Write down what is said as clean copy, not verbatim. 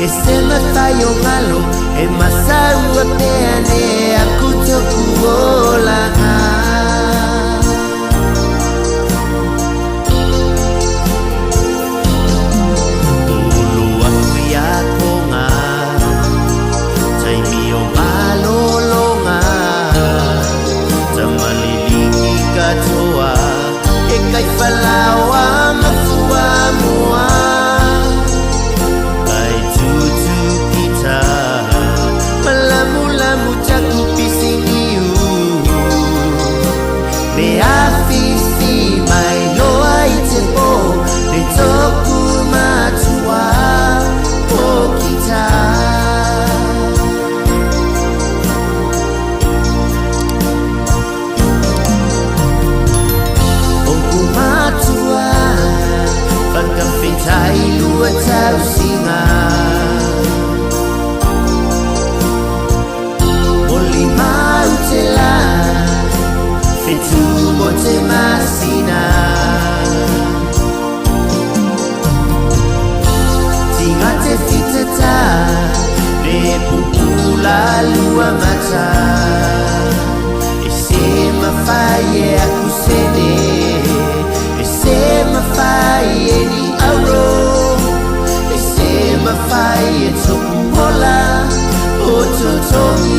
ese matayo ngalo e masau ateane aku tokuola Falawa mafua mua Kai tutu kita Malamu-lamu caku pisiniu Me afisi mai loa itepo Me toku matua o kita Tai lua tau singa Moli mau te la Fetu mo te masina Tinga te fitata Ne pupula lua mata E se mawhai e aku sene E se mawhai e ni Mafai e toku mola o totongi